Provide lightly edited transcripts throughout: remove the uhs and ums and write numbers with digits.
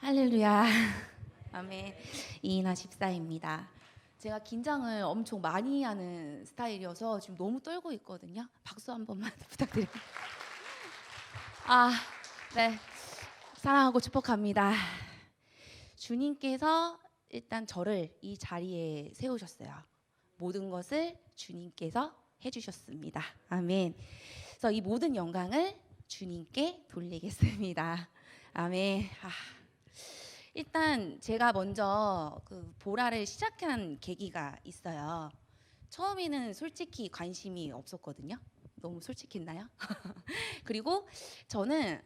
할렐루야. 아멘. 이인하 집사입니다. 제가 긴장을 엄청 많이 하는 스타일이어서 지금 너무 떨고 있거든요. 박수 한 번만 부탁드립니다. 네. 사랑하고 축복합니다. 주님께서 일단 저를 이 자리에 세우셨어요. 모든 것을 주님께서 해주셨습니다. 아멘. 그래서 이 모든 영광을 주님께 돌리겠습니다. 아멘. 일단 제가 먼저 그 보라를 시작한 계기가 있어요. 처음에는 솔직히 관심이 없었거든요. 너무 솔직했나요? 그리고 저는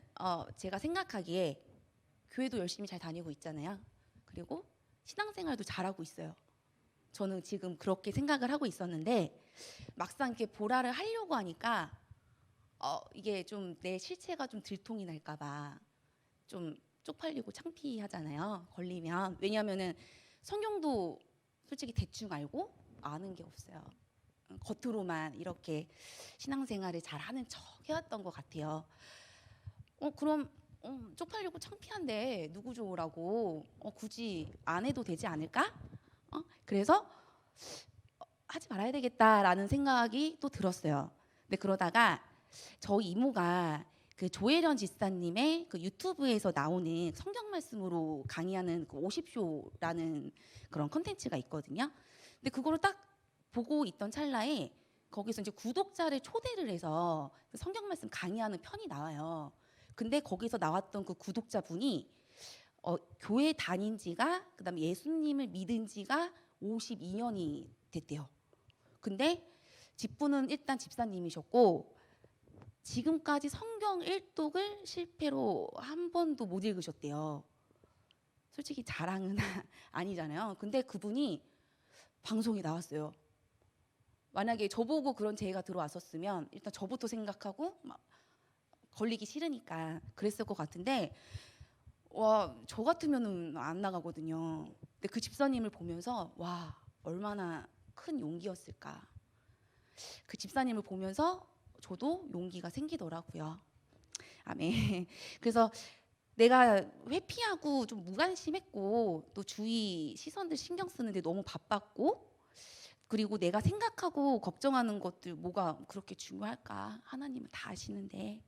제가 생각하기에 교회도 열심히 잘 다니고 있잖아요. 그리고 신앙생활도 잘하고 있어요. 저는 지금 그렇게 생각을 하고 있었는데 막상 이렇게 보라를 하려고 하니까 이게 좀 내 실체가 좀 들통이 날까봐 좀 쪽팔리고 창피하잖아요. 걸리면. 왜냐하면은 성경도 솔직히 대충 알고 아는 게 없어요. 겉으로만 이렇게 신앙생활을 잘하는 척 해왔던 것 같아요. 그럼 쪽팔리고 창피한데 누구 좋으라고 굳이 안 해도 되지 않을까? 그래서 하지 말아야 되겠다라는 생각이 또 들었어요. 근데 그러다가 저희 이모가 그 조혜련 집사님의 그 유튜브에서 나오는 성경 말씀으로 강의하는 그 50쇼라는 그런 컨텐츠가 있거든요. 근데 그거를 딱 보고 있던 찰나에 거기서 이제 구독자를 초대를 해서 성경 말씀 강의하는 편이 나와요. 근데 거기서 나왔던 그 구독자분이 교회 다닌 지가 그다음에 예수님을 믿은 지가 52년이 됐대요. 근데 집부는 일단 집사님이셨고 지금까지 성경 1독을 실패로 한 번도 못 읽으셨대요. 솔직히 자랑은 아니잖아요. 근데 그분이 방송에 나왔어요. 만약에 저보고 그런 제의가 들어왔었으면 일단 저부터 생각하고 막 걸리기 싫으니까 그랬을 것 같은데 와, 저 같으면은 안 나가거든요. 근데 그 집사님을 보면서 와, 얼마나 큰 용기였을까. 그 집사님을 보면서 저도 용기가 생기더라고요. 아멘. 그래서 내가 회피하고 좀 무관심했고 또 주위 시선들 신경 쓰는데 너무 바빴고 그리고 내가 생각하고 걱정하는 것들 뭐가 그렇게 중요할까? 하나님은 다 아시는데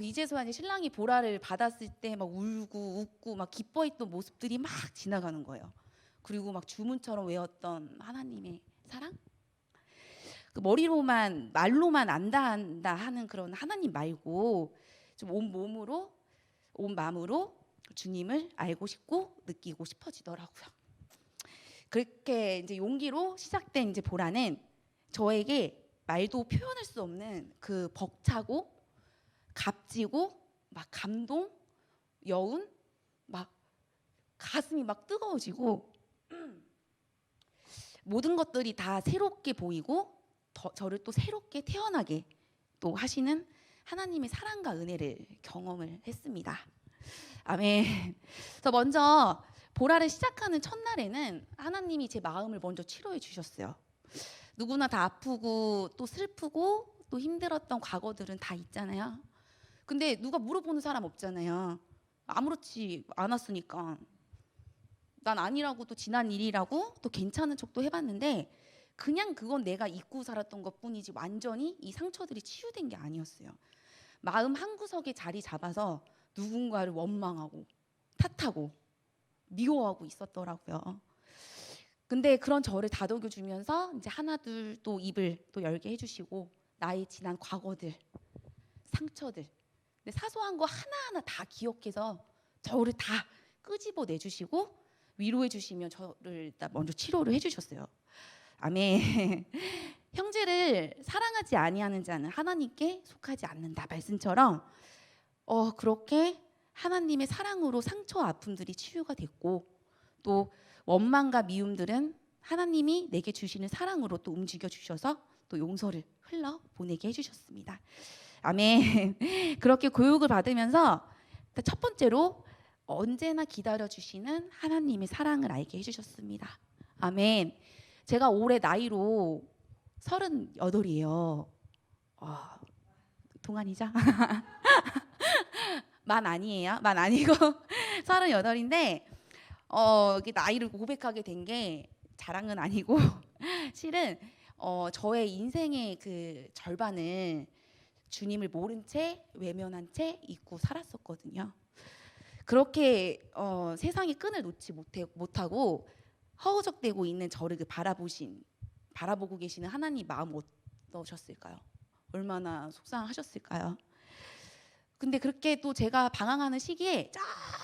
이제서야 이제 신랑이 보라를 받았을 때 막 울고 웃고 막 기뻐했던 모습들이 막 지나가는 거예요. 그리고 막 주문처럼 외웠던 하나님의 사랑? 그 머리로만 말로만 안다 하는 그런 하나님 말고 좀 온 몸으로 온 마음으로 주님을 알고 싶고 느끼고 싶어지더라고요. 그렇게 이제 용기로 시작된 이제 보라는 저에게 말도 표현할 수 없는 그 벅차고 값지고 막 감동, 여운, 막 가슴이 막 뜨거워지고 모든 것들이 다 새롭게 보이고 저를 또 새롭게 태어나게 또 하시는 하나님의 사랑과 은혜를 경험을 했습니다. 아멘. 저 먼저 보라를 시작하는 첫날에는 하나님이 제 마음을 먼저 치료해 주셨어요. 누구나 다 아프고 또 슬프고 또 힘들었던 과거들은 다 있잖아요. 근데 누가 물어보는 사람 없잖아요. 아무렇지 않았으니까. 난 아니라고 또 지난 일이라고 또 괜찮은 척도 해봤는데 그냥 그건 내가 잊고 살았던 것뿐이지 완전히 이 상처들이 치유된 게 아니었어요. 마음 한구석에 자리 잡아서 누군가를 원망하고 탓하고 미워하고 있었더라고요. 근데 그런 저를 다독여주면서 이제 하나둘 또 입을 또 열게 해주시고 나의 지난 과거들, 상처들, 근데 사소한 거 하나하나 다 기억해서 저를 다 끄집어 내주시고 위로해 주시면 저를 일단 먼저 치료를 해주셨어요. 아멘. 형제를 사랑하지 아니하는 자는 하나님께 속하지 않는다 말씀처럼 그렇게 하나님의 사랑으로 상처 아픔들이 치유가 됐고 또 원망과 미움들은 하나님이 내게 주시는 사랑으로 또 움직여 주셔서 또 용서를 흘러 보내게 해주셨습니다. 아멘. 그렇게 교육을 받으면서 첫 번째로 언제나 기다려 주시는 하나님의 사랑을 알게 해주셨습니다. 아멘. 제가 올해 나이로 38이에요. 동안이죠? 만 아니에요. 만 아니고 38인데 이게 나이를 고백하게 된 게 자랑은 아니고 실은 저의 인생의 그 절반을 주님을 모른 채 외면한 채 잊고 살았었거든요. 그렇게 세상의 끈을 놓지 못하고 허우적대고 있는 저를 바라보고 계시는 하나님 마음 어떠셨을까요? 얼마나 속상하셨을까요? 근데 그렇게 또 제가 방황하는 시기에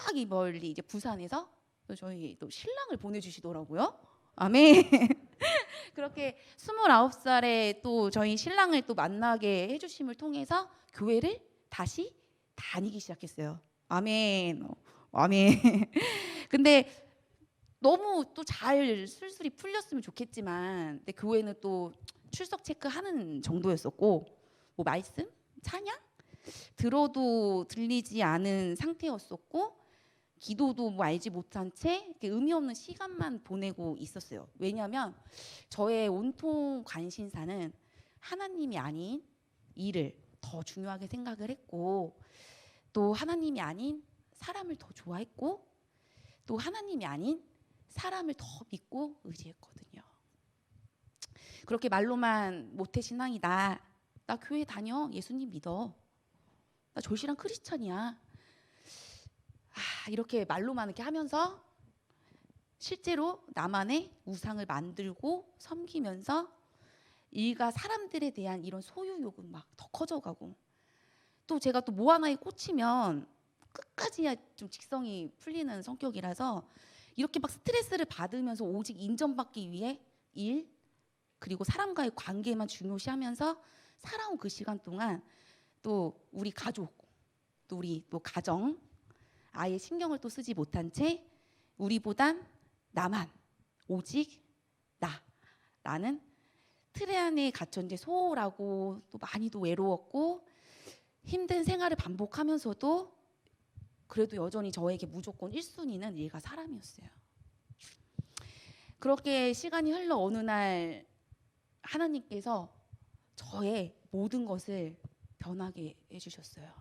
저기 멀리 이제 부산에서 또 저희 또 신랑을 보내주시더라고요. 아멘. 그렇게 29살에 또 저희 신랑을 또 만나게 해주심을 통해서 교회를 다시 다니기 시작했어요. 아멘. 아멘. 근데 너무 또 잘 술술이 풀렸으면 좋겠지만, 근데 교회는 또 출석 체크하는 정도였었고, 뭐 말씀, 찬양 들어도 들리지 않은 상태였었고, 기도도 뭐 알지 못한 채 의미 없는 시간만 보내고 있었어요. 왜냐하면 저의 온통 관심사는 하나님이 아닌 일을 더 중요하게 생각을 했고, 또 하나님이 아닌 사람을 더 좋아했고, 또 하나님이 아닌 사람을 더 믿고 의지했거든요. 그렇게 말로만 모태신앙이다, 나 교회 다녀, 예수님 믿어, 나 절실한 크리스찬이야, 이렇게 말로만 이렇게 하면서 실제로 나만의 우상을 만들고 섬기면서 일과 사람들에 대한 이런 소유욕은 막 더 커져가고, 또 제가 또 뭐 하나에 꽂히면 끝까지 좀 직성이 풀리는 성격이라서 이렇게 막 스트레스를 받으면서 오직 인정받기 위해 일 그리고 사람과의 관계만 중요시하면서 살아온 그 시간 동안 또 우리 가족, 또 우리 또 가정, 아예 신경을 또 쓰지 못한 채 우리보단 나만, 오직 나라는 틀에 안에 갇혀 이제 소홀하고 또 많이도 외로웠고 힘든 생활을 반복하면서도 그래도 여전히 저에게 무조건 1순위는 일과 사람이었어요. 그렇게 시간이 흘러 어느 날 하나님께서 저의 모든 것을 변하게 해주셨어요.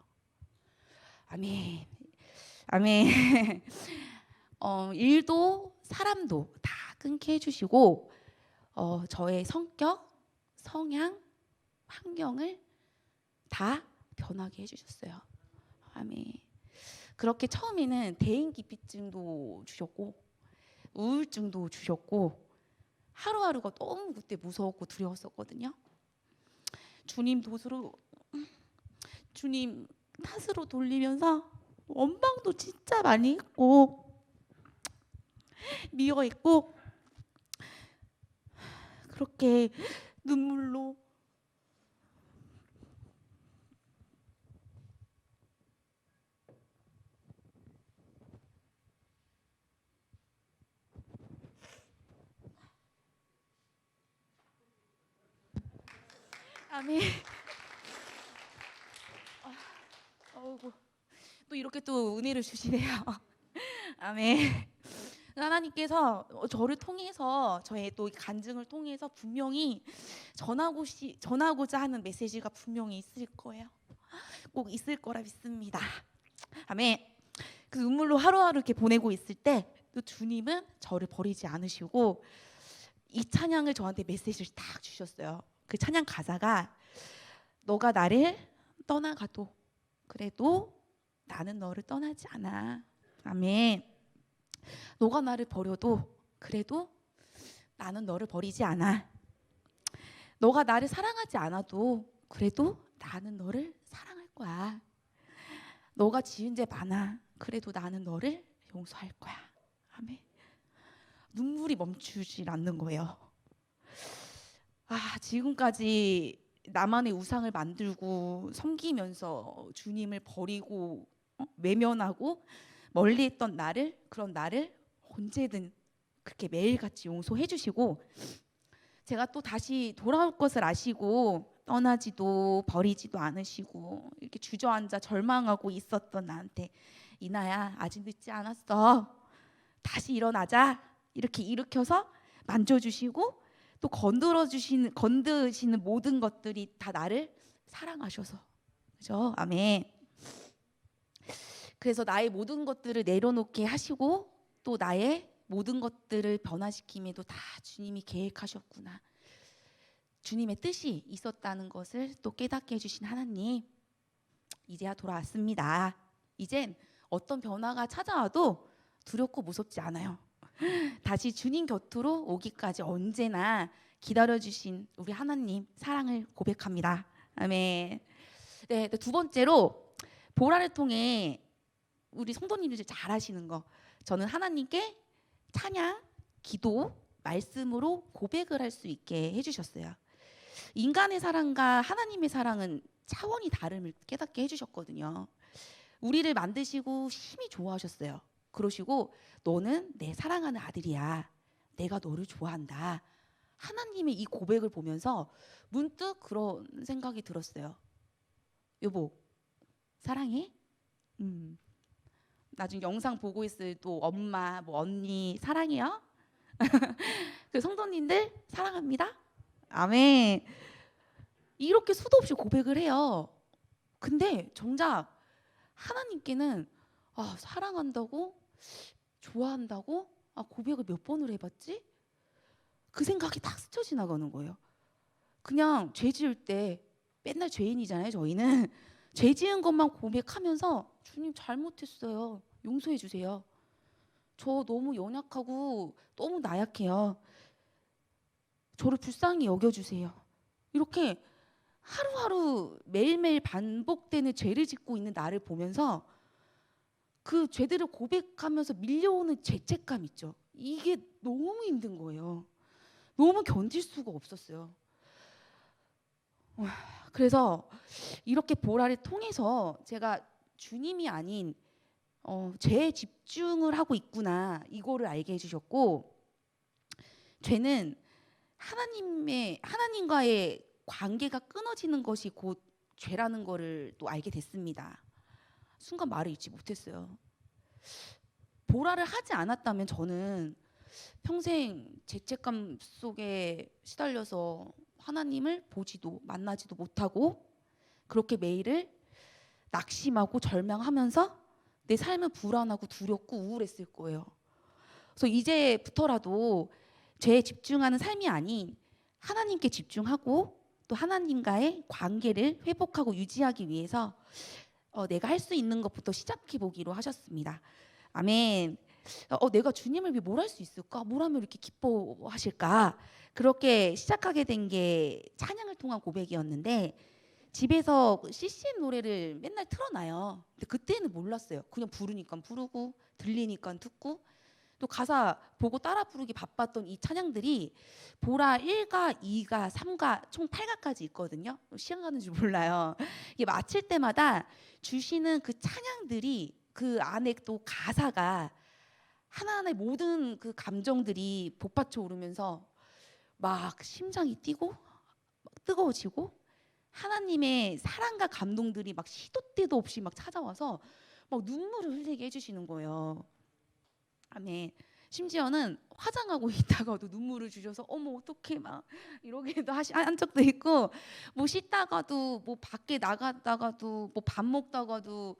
아멘. 아멘. 일도 사람도 다 끊게 해주시고 저의 성격, 성향, 환경을 다 변하게 해주셨어요. 아멘. 그렇게 처음에는 대인기피증도 주셨고 우울증도 주셨고 하루하루가 너무 그때 무서웠고 두려웠었거든요. 주님 탓으로 돌리면서 원망도 진짜 많이 했고 미워했고 그렇게 눈물로 아멘. 어이구, 또 이렇게 또 은혜를 주시네요. 아멘. 하나님께서 저를 통해서 저의 또 간증을 통해서 분명히 전하고자 하는 메시지가 분명히 있을 거예요. 꼭 있을 거라 믿습니다. 아멘. 그 눈물로 하루하루 이렇게 보내고 있을 때 또 주님은 저를 버리지 않으시고 이 찬양을 저한테 메시지를 딱 주셨어요. 그 찬양 가사가 너가 나를 떠나가도 그래도 나는 너를 떠나지 않아. 아멘. 너가 나를 버려도 그래도 나는 너를 버리지 않아. 너가 나를 사랑하지 않아도 그래도 나는 너를 사랑할 거야. 너가 지은 죄 많아. 그래도 나는 너를 용서할 거야. 아멘. 눈물이 멈추질 않는 거예요. 지금까지 나만의 우상을 만들고 섬기면서 주님을 버리고 외면하고 멀리했던 그런 나를 언제든 그렇게 매일같이 용서해 주시고 제가 또 다시 돌아올 것을 아시고 떠나지도 버리지도 않으시고 이렇게 주저앉아 절망하고 있었던 나한테 이나야 아직 늦지 않았어. 다시 일어나자. 이렇게 일으켜서 만져주시고 또 건드시는 모든 것들이 다 나를 사랑하셔서 그죠? 아멘. 그래서 나의 모든 것들을 내려놓게 하시고 또 나의 모든 것들을 변화시킴에도 다 주님이 계획하셨구나. 주님의 뜻이 있었다는 것을 또 깨닫게 해주신 하나님, 이제야 돌아왔습니다. 이젠 어떤 변화가 찾아와도 두렵고 무섭지 않아요. 다시 주님 곁으로 오기까지 언제나 기다려주신 우리 하나님 사랑을 고백합니다. 아멘. 네, 두 번째로 보라를 통해 우리 성도님들 잘 하시는 거, 저는 하나님께 찬양, 기도, 말씀으로 고백을 할 수 있게 해주셨어요. 인간의 사랑과 하나님의 사랑은 차원이 다름을 깨닫게 해주셨거든요. 우리를 만드시고 심히 좋아하셨어요. 그러시고 너는 내 사랑하는 아들이야. 내가 너를 좋아한다. 하나님의 이 고백을 보면서 문득 그런 생각이 들었어요. 여보, 사랑해? 나중에 영상 보고 있을 또 엄마, 뭐 언니 사랑해요? 그 성도님들 사랑합니다. 아멘. 이렇게 수도 없이 고백을 해요. 근데 정작 하나님께는 사랑한다고? 좋아한다고? 고백을 몇 번을 해봤지? 그 생각이 딱 스쳐 지나가는 거예요. 그냥 죄 지을 때 맨날 죄인이잖아요, 저희는. 죄 지은 것만 고백하면서 주님 잘못했어요. 용서해 주세요. 저 너무 연약하고 너무 나약해요. 저를 불쌍히 여겨주세요. 이렇게 하루하루 매일매일 반복되는 죄를 짓고 있는 나를 보면서 그 죄들을 고백하면서 밀려오는 죄책감 있죠. 이게 너무 힘든 거예요. 너무 견딜 수가 없었어요. 그래서 이렇게 보라를 통해서 제가 주님이 아닌 죄에 집중을 하고 있구나, 이거를 알게 해주셨고, 죄는 하나님과의 관계가 끊어지는 것이 곧 죄라는 거를 또 알게 됐습니다. 순간 말을 잊지 못했어요. 보라를 하지 않았다면 저는 평생 죄책감 속에 시달려서 하나님을 보지도 만나지도 못하고 그렇게 매일을 낙심하고 절망하면서 내 삶은 불안하고 두렵고 우울했을 거예요. 그래서 이제부터라도 죄에 집중하는 삶이 아닌 하나님께 집중하고 또 하나님과의 관계를 회복하고 유지하기 위해서 내가 할 수 있는 것부터 시작해 보기로 하셨습니다. 아멘. 내가 주님을 위해 뭘 할 수 있을까? 뭘 하면 이렇게 기뻐하실까? 그렇게 시작하게 된 게 찬양을 통한 고백이었는데, 집에서 CCM 노래를 맨날 틀어놔요. 근데 그때는 몰랐어요. 그냥 부르니까 부르고 들리니까 듣고, 또 가사 보고 따라 부르기 바빴던 이 찬양들이 보라 1가, 2가, 3가 총 8가까지 있거든요. 시간 가는 줄 몰라요. 이게 마칠 때마다 주시는 그 찬양들이, 그 안에 또 가사가 하나하나의 모든 그 감정들이 복받쳐 오르면서 막 심장이 뛰고 막 뜨거워지고 하나님의 사랑과 감동들이 막 시도 때도 없이 막 찾아와서 막 눈물을 흘리게 해주시는 거예요. 아멘. 심지어는 화장하고 있다가도 눈물을 주셔서 어머 어떡해 막 이러기도 한 적도 있고, 뭐 씻다가도 뭐 밖에 나갔다가도 뭐 밥 먹다가도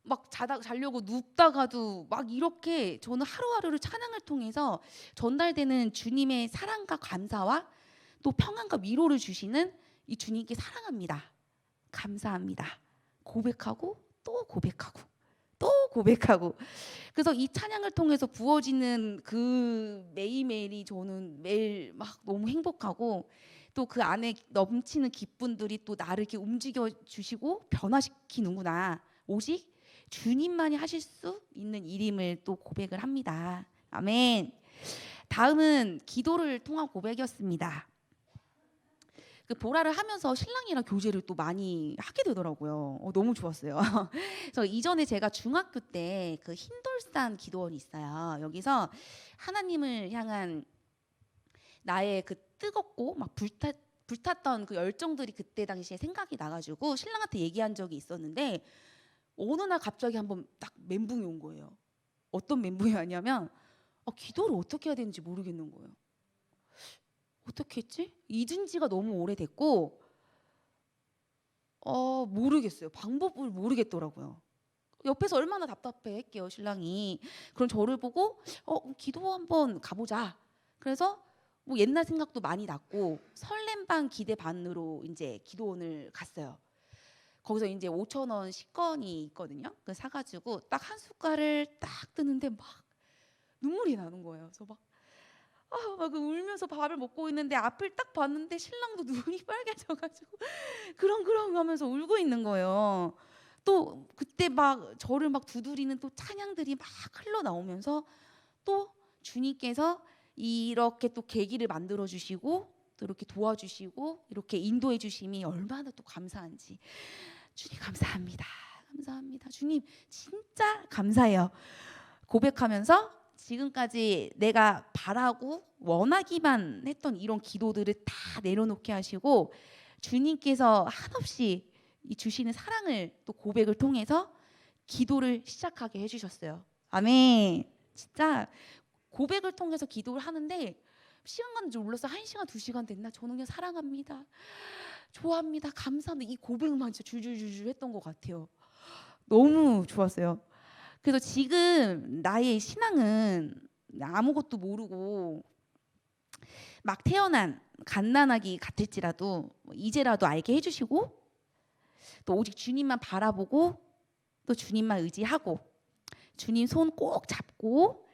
막 자려고 눕다가도 막 이렇게 저는 하루하루를 찬양을 통해서 전달되는 주님의 사랑과 감사와 또 평안과 위로를 주시는 이 주님께 사랑합니다, 감사합니다, 고백하고 또 고백하고 또 고백하고, 그래서 이 찬양을 통해서 부어지는 그 매일매일이 저는 매일 막 너무 행복하고, 또 그 안에 넘치는 기쁨들이 또 나를 이렇게 움직여 주시고 변화시키는구나, 오직 주님만이 하실 수 있는 일임을 또 고백을 합니다. 아멘. 다음은 기도를 통한 고백이었습니다. 그 보라를 하면서 신랑이랑 교제를 또 많이 하게 되더라고요. 너무 좋았어요. 그래서 이전에 제가 중학교 때 그 흰돌산 기도원이 있어요. 여기서 하나님을 향한 나의 그 뜨겁고 막 불탔던 그 열정들이 그때 당시에 생각이 나가지고 신랑한테 얘기한 적이 있었는데, 어느 날 갑자기 한번 딱 멘붕이 온 거예요. 어떤 멘붕이 왔냐면 기도를 어떻게 해야 되는지 모르겠는 거예요. 어떻게 했지? 잊은 지가 너무 오래됐고 모르겠어요. 방법을 모르겠더라고요. 옆에서 얼마나 답답해했게요 신랑이. 그럼 저를 보고 기도 한번 가보자. 그래서 뭐 옛날 생각도 많이 났고 설렘 반 기대 반으로 이제 기도원을 갔어요. 거기서 이제 5천 원 식권이 있거든요. 그 사가지고 딱 한 숟갈을 딱 뜨는데 막 눈물이 나는 거예요. 그래서 막 울면서 밥을 먹고 있는데 앞을 딱 봤는데 신랑도 눈이 빨개져가지고 그렁그렁 하면서 울고 있는 거예요. 또 그때 막 저를 막 두드리는 또 찬양들이 막 흘러나오면서 또 주님께서 이렇게 또 계기를 만들어 주시고 또 이렇게 도와주시고 이렇게 인도해 주심이 얼마나 또 감사한지. 주님 감사합니다. 감사합니다. 주님 진짜 감사해요. 고백하면서 지금까지 내가 바라고 원하기만 했던 이런 기도들을 다 내려놓게 하시고 주님께서 한없이 이 주시는 사랑을 또 고백을 통해서 기도를 시작하게 해주셨어요. 아멘. 진짜 고백을 통해서 기도를 하는데 시간 가는 줄 몰라서 1시간 2시간 됐나? 저는 그냥 사랑합니다, 좋아합니다, 감사합니다 이 고백만 진짜 줄줄줄줄 했던 것 같아요. 너무 좋았어요. 그래서 지금 나의 신앙은 아무것도 모르고 막 태어난 갓난아기 같을지라도 이제라도 알게 해주시고 또 오직 주님만 바라보고 또 주님만 의지하고 주님 손 꼭 잡고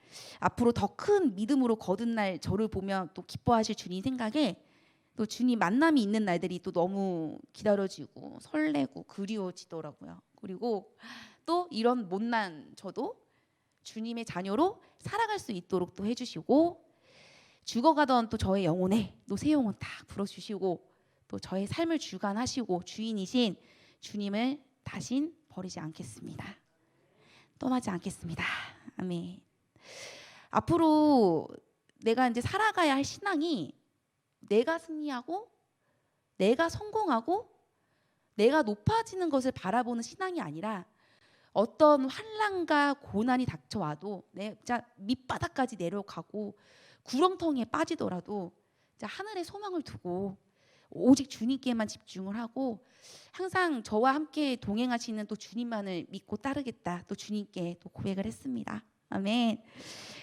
앞으로 더 큰 믿음으로 거듭날 저를 보면 또 기뻐하실 주님 생각에 또 주님 만남이 있는 날들이 또 너무 기다려지고 설레고 그리워지더라고요. 그리고 또 이런 못난 저도 주님의 자녀로 살아갈 수 있도록 또 해주시고 죽어가던 또 저의 영혼에 또 새 영혼 딱 불어주시고 또 저의 삶을 주관하시고 주인이신 주님을 다신 버리지 않겠습니다. 떠나지 않겠습니다. 아멘. 앞으로 내가 이제 살아가야 할 신앙이 내가 승리하고 내가 성공하고 내가 높아지는 것을 바라보는 신앙이 아니라 어떤 환난과 고난이 닥쳐와도 내가 밑바닥까지 내려가고 구렁텅이에 빠지더라도 하늘에 소망을 두고 오직 주님께만 집중을 하고 항상 저와 함께 동행하시는 또 주님만을 믿고 따르겠다 또 주님께 또 고백을 했습니다. 아멘.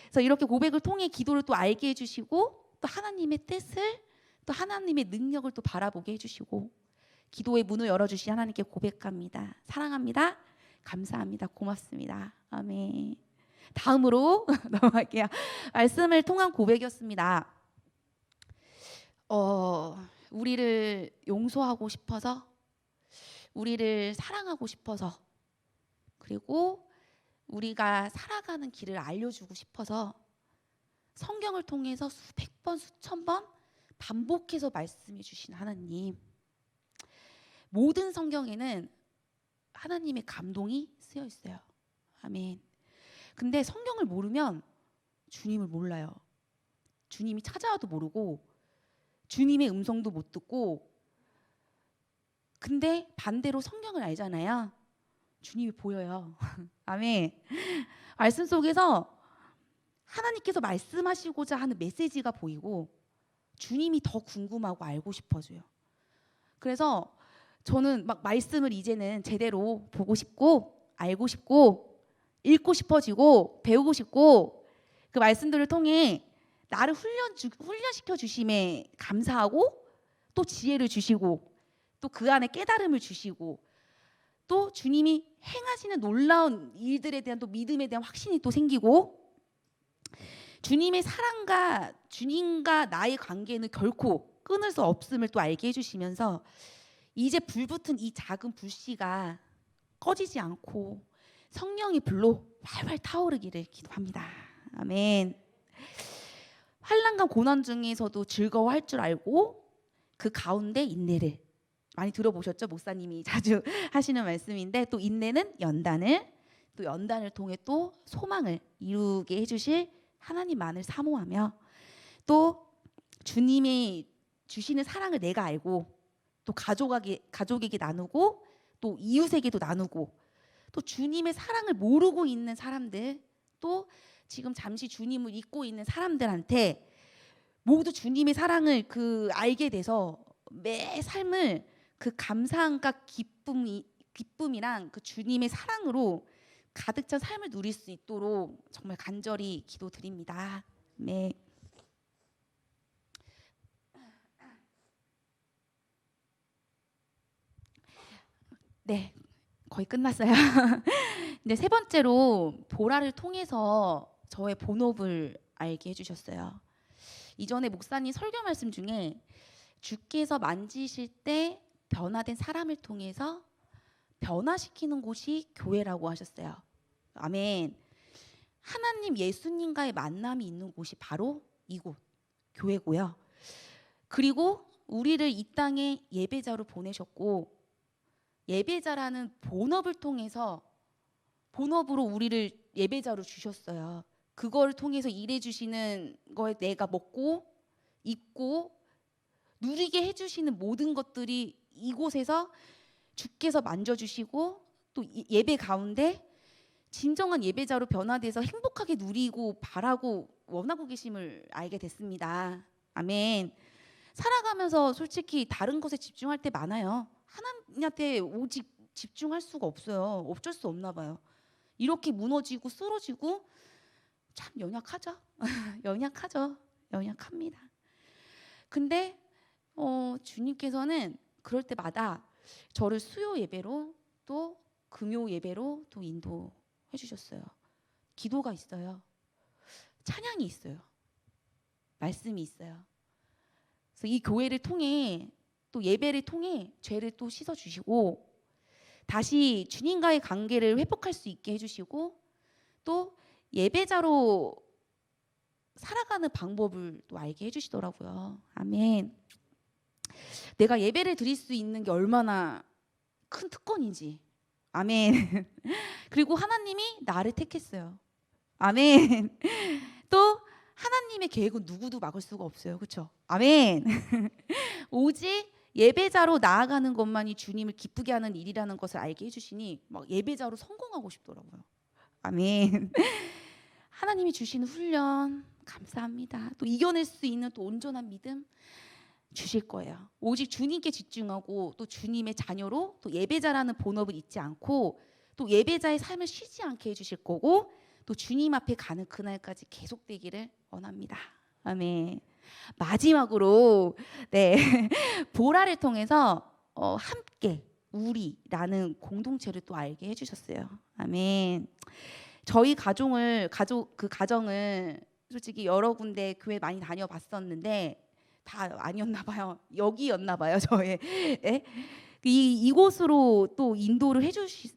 그래서 이렇게 고백을 통해 기도를 또 알게 해주시고 또 하나님의 뜻을 또 하나님의 능력을 또 바라보게 해주시고 기도의 문을 열어주신 하나님께 고백합니다. 사랑합니다. 감사합니다. 고맙습니다. 아멘. 다음으로 넘어갈게요. 말씀을 통한 고백이었습니다. 우리를 용서하고 싶어서, 우리를 사랑하고 싶어서, 그리고 우리가 살아가는 길을 알려주고 싶어서 성경을 통해서 수백 번, 수천 번 반복해서 말씀해 주신 하나님. 모든 성경에는 하나님의 감동이 쓰여 있어요. 아멘. 근데 성경을 모르면 주님을 몰라요. 주님이 찾아와도 모르고 주님의 음성도 못 듣고, 근데 반대로 성경을 알잖아요. 주님이 보여요. 아멘. 말씀 속에서 하나님께서 말씀하시고자 하는 메시지가 보이고 주님이 더 궁금하고 알고 싶어져요. 그래서 저는 막 말씀을 이제는 제대로 보고 싶고 알고 싶고 읽고 싶어지고 배우고 싶고 그 말씀들을 통해 나를 훈련시켜 주심에 감사하고 또 지혜를 주시고 또 그 안에 깨달음을 주시고 또 주님이 행하시는 놀라운 일들에 대한 또 믿음에 대한 확신이 또 생기고 주님의 사랑과 주님과 나의 관계는 결코 끊을 수 없음을 또 알게 해주시면서 이제 불붙은 이 작은 불씨가 꺼지지 않고 성령의 불로 활활 타오르기를 기도합니다. 아멘. 환난과 고난 중에서도 즐거워할 줄 알고 그 가운데 인내를 많이 들어보셨죠? 목사님이 자주 하시는 말씀인데 또 인내는 연단을 또 연단을 통해 또 소망을 이루게 해주실 하나님만을 사모하며 또 주님이 주시는 사랑을 내가 알고 또 가족에게 나누고 또 이웃에게도 나누고 또 주님의 사랑을 모르고 있는 사람들 또 지금 잠시 주님을 잊고 있는 사람들한테 모두 주님의 사랑을 알게 돼서 매 삶을 그 감사함과 기쁨이랑 그 주님의 사랑으로 가득 찬 삶을 누릴 수 있도록 정말 간절히 기도드립니다. 네. 네, 거의 끝났어요. 이제 세 번째로 보라를 통해서 저의 본업을 알게 해주셨어요. 이전에 목사님 설교 말씀 중에 주께서 만지실 때 변화된 사람을 통해서 변화시키는 곳이 교회라고 하셨어요. 아멘. 하나님 예수님과의 만남이 있는 곳이 바로 이곳 교회고요. 그리고 우리를 이 땅에 예배자로 보내셨고 예배자라는 본업을 통해서 본업으로 우리를 예배자로 주셨어요. 그걸 통해서 일해 주시는 거에 내가 먹고 입고 누리게 해주시는 모든 것들이 이곳에서 주께서 만져주시고 또 예배 가운데 진정한 예배자로 변화돼서 행복하게 누리고 바라고 원하고 계심을 알게 됐습니다. 아멘. 살아가면서 솔직히 다른 것에 집중할 때 많아요. 하나님한테 오직 집중할 수가 없어요. 어쩔 수 없나 봐요. 이렇게 무너지고 쓰러지고 참 연약하죠. 연약하죠. 연약합니다. 근데 주님께서는 그럴 때마다 저를 수요 예배로 또 금요 예배로 또 인도해 주셨어요. 기도가 있어요. 찬양이 있어요. 말씀이 있어요. 그래서 이 교회를 통해 또 예배를 통해 죄를 또 씻어 주시고 다시 주님과의 관계를 회복할 수 있게 해주시고 또 예배자로 살아가는 방법을 또 알게 해주시더라고요. 아멘. 내가 예배를 드릴 수 있는 게 얼마나 큰 특권인지. 아멘. 그리고 하나님이 나를 택했어요. 아멘. 또 하나님의 계획은 누구도 막을 수가 없어요. 그렇죠? 아멘. 오직 예배자로 나아가는 것만이 주님을 기쁘게 하는 일이라는 것을 알게 해주시니 막 예배자로 성공하고 싶더라고요. 아멘. 하나님이 주시는 훈련 감사합니다. 또 이겨낼 수 있는 또 온전한 믿음 주실 거예요. 오직 주님께 집중하고 또 주님의 자녀로 또 예배자라는 본업을 잊지 않고 또 예배자의 삶을 쉬지 않게 해주실 거고 또 주님 앞에 가는 그날까지 계속되기를 원합니다. 아멘. 마지막으로 보라를 통해서 함께 우리라는 공동체를 또 알게 해주셨어요. 아멘. 저희 가정을 솔직히 여러 군데 교회 많이 다녀봤었는데 다 아니었나 봐요. 여기였나 봐요. 저의 이곳으로 또 인도를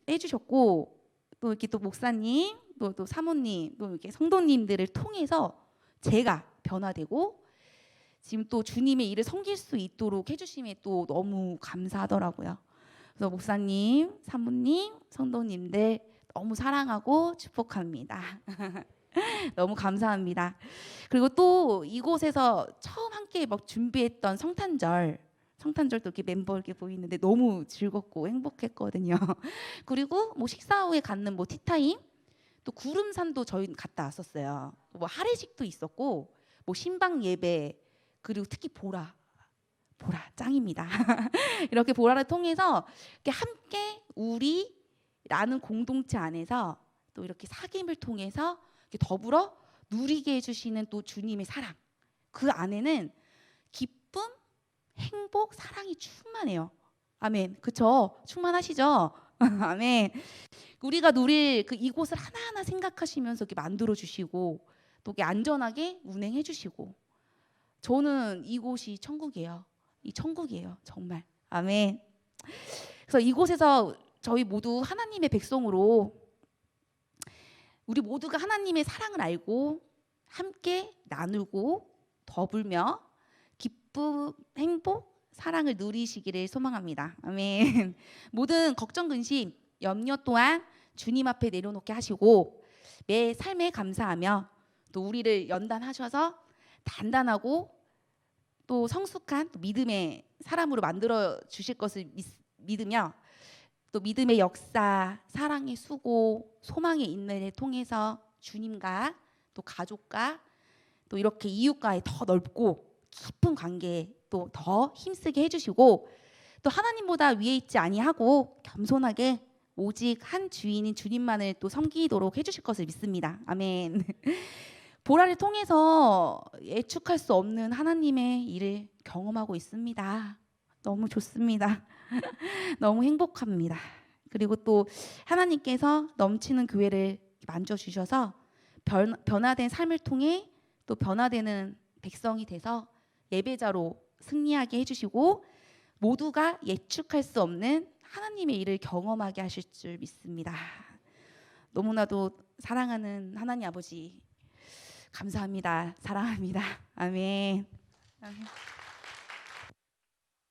해주셨고 또 이렇게 또 목사님 또 사모님 또 이렇게 성도님들을 통해서 제가 변화되고 지금 또 주님의 일을 섬길 수 있도록 해주심에 또 너무 감사하더라고요. 그래서 목사님, 사모님, 성도님들 너무 사랑하고 축복합니다. 너무 감사합니다. 그리고 또 이곳에서 처음 함께 막 준비했던 성탄절도 이렇게 멤버 이렇게 보이는데 너무 즐겁고 행복했거든요. 그리고 뭐 식사 후에 갖는 뭐 티타임, 또 구름산도 저희 갔다 왔었어요. 뭐 할애식도 있었고, 뭐 신방 예배, 그리고 특히 보라 짱입니다. 이렇게 보라를 통해서 이렇게 함께 우리라는 공동체 안에서 또 이렇게 사귐을 통해서 이렇게 더불어 누리게 해주시는 또 주님의 사랑. 그 안에는 기쁨, 행복, 사랑이 충만해요. 아멘. 그쵸? 충만하시죠? 아멘. 우리가 누릴 그 이곳을 하나하나 생각하시면서 이렇게 만들어 주시고 또 이렇게 안전하게 운행해 주시고 저는 이곳이 천국이에요. 이 천국이에요. 정말. 아멘. 그래서 이곳에서 저희 모두 하나님의 백성으로 우리 모두가 하나님의 사랑을 알고 함께 나누고 더불며 기쁨, 행복, 사랑을 누리시기를 소망합니다. 아멘. 모든 걱정, 근심, 염려 또한 주님 앞에 내려놓게 하시고 매 삶에 감사하며 또 우리를 연단하셔서 단단하고 또 성숙한 또 믿음의 사람으로 만들어 주실 것을 믿으며 또 믿음의 역사, 사랑의 수고, 소망의 인내를 통해서 주님과 또 가족과 또 이렇게 이웃과의 더 넓고 깊은 관계에 또 더 힘쓰게 해주시고 또 하나님보다 위에 있지 아니하고 겸손하게 오직 한 주인인 주님만을 또 섬기도록 해주실 것을 믿습니다. 아멘. 보라를 통해서 예측할 수 없는 하나님의 일을 경험하고 있습니다. 너무 좋습니다. 너무 행복합니다. 그리고 또 하나님께서 넘치는 교회를 만져주셔서 변화된 삶을 통해 또 변화되는 백성이 돼서 예배자로 승리하게 해주시고 모두가 예측할 수 없는 하나님의 일을 경험하게 하실 줄 믿습니다. 너무나도 사랑하는 하나님 아버지 감사합니다. 사랑합니다. 아멘. 아멘.